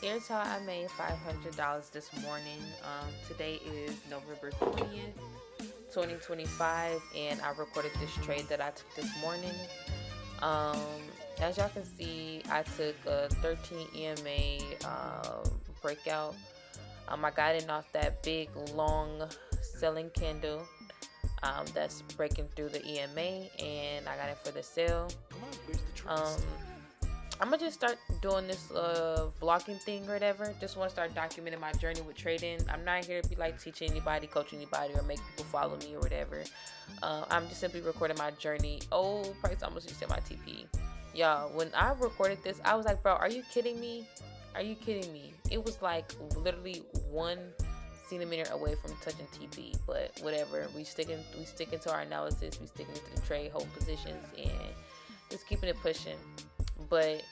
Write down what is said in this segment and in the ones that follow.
Here's how I made $500 this morning. Today is November 20th, 2025, and I recorded this trade that I took this morning. Um, as y'all can see, I took a 13 EMA breakout. I got in off that big long selling candle that's breaking through the EMA, and I got it for the sale. I'm gonna just start doing this vlogging thing or whatever. Just want to start documenting my journey with trading. I'm not here to be like teaching anybody, coaching anybody, or make people follow me or whatever. I'm just simply recording my journey. Oh, price almost reached my TP. Y'all, when I recorded this, I was like, bro, are you kidding me? Are you kidding me? It was like literally 1 centimeter away from touching TP, but whatever. We sticking to our analysis. We sticking to the trade, hold positions, and just keeping it pushing. But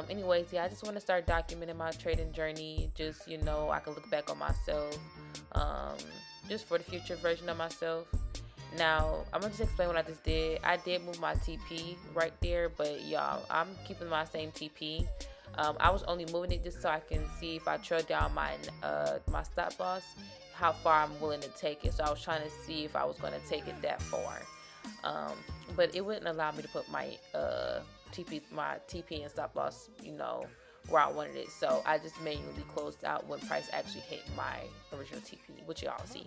anyways, yeah, I just want to start documenting my trading journey. Just, you know, I can look back on myself, just for the future version of myself. Now, I'm gonna just explain what I just did. I did move my TP right there, but y'all, I'm keeping my same TP. I was only moving it just so I can see if I trail down my my stop loss, how far I'm willing to take it. So I was trying to see if I was going to take it that far, but it wouldn't allow me to put my TP and stop loss, you know, where I wanted it. So I just manually closed out when price actually hit my original TP, which y'all see.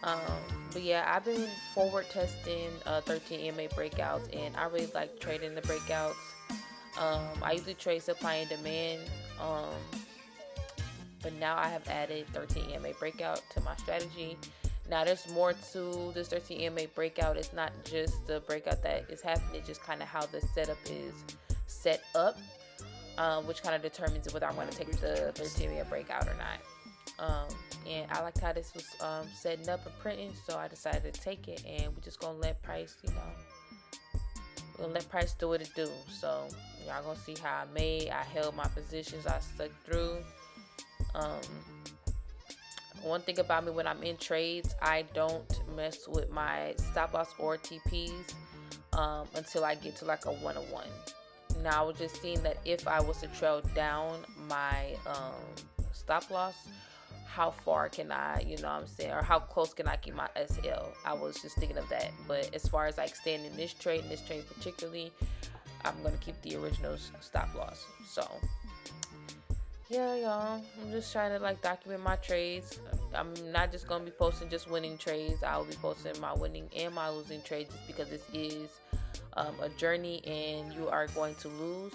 But yeah, I've been forward testing 13 EMA breakouts, and I really like trading the breakouts. I usually trade supply and demand, but now I have added 13 EMA breakout to my strategy. Now there's more to this 13 EMA breakout. It's not just the breakout that is happening, it's just kind of how the setup is set up, which kind of determines whether I'm going to take the 13 EMA breakout or not. And I liked how this was setting up and printing, so I decided to take it, and we're just gonna let price, you know, we're gonna let price do what it do. So y'all gonna see how I held my positions, I stuck through. One thing about me when I'm in trades, I don't mess with my stop loss or TPs until I get to like a 101. Now I was just seeing that if I was to trail down my stop loss, how far can I, you know what I'm saying, or how close can I keep my SL? I was just thinking of that. But as far as like staying in this trade particularly, I'm gonna keep the original stop loss. So yeah, y'all, I'm just trying to like document my trades. I'm not just gonna be posting just winning trades. I will be posting my winning and my losing trades, just because this is a journey and you are going to lose.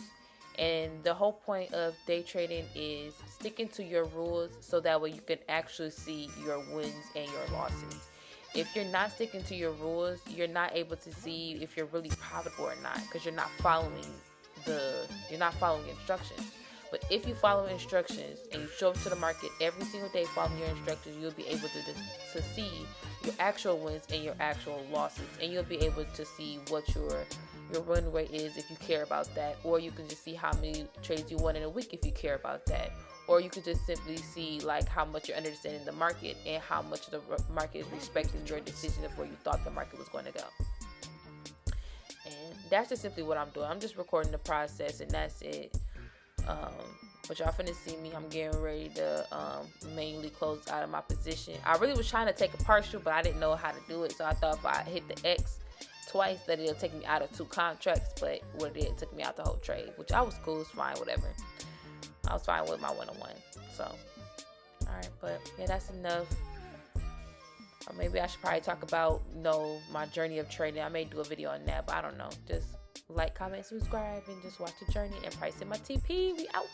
And the whole point of day trading is sticking to your rules so that way you can actually see your wins and your losses. If you're not sticking to your rules, you're not able to see if you're really profitable or not, because you're not following instructions. But if you follow instructions and you show up to the market every single day following your instructions, you'll be able to see your actual wins and your actual losses, and you'll be able to see what your run rate is if you care about that, or you can just see how many trades you won in a week if you care about that, or you could just simply see like how much you're understanding the market and how much the market is respecting your decision of where you thought the market was going to go. And that's just simply what I'm doing. I'm just recording the process, and that's it. But y'all finna see me. I'm getting ready to manually close out of my position. I really was trying to take a partial, but I didn't know how to do it, so I thought if I hit the X twice that it'll take me out of 2 contracts, but what it did, it took me out the whole trade, which I was cool. It's fine, whatever. I was fine with my 101. So alright, but yeah, that's enough. Or maybe I should probably talk about, you know, my journey of trading. I may do a video on that, but I don't know. Just like, comment, subscribe, and just watch the journey. And price in my TP. We out.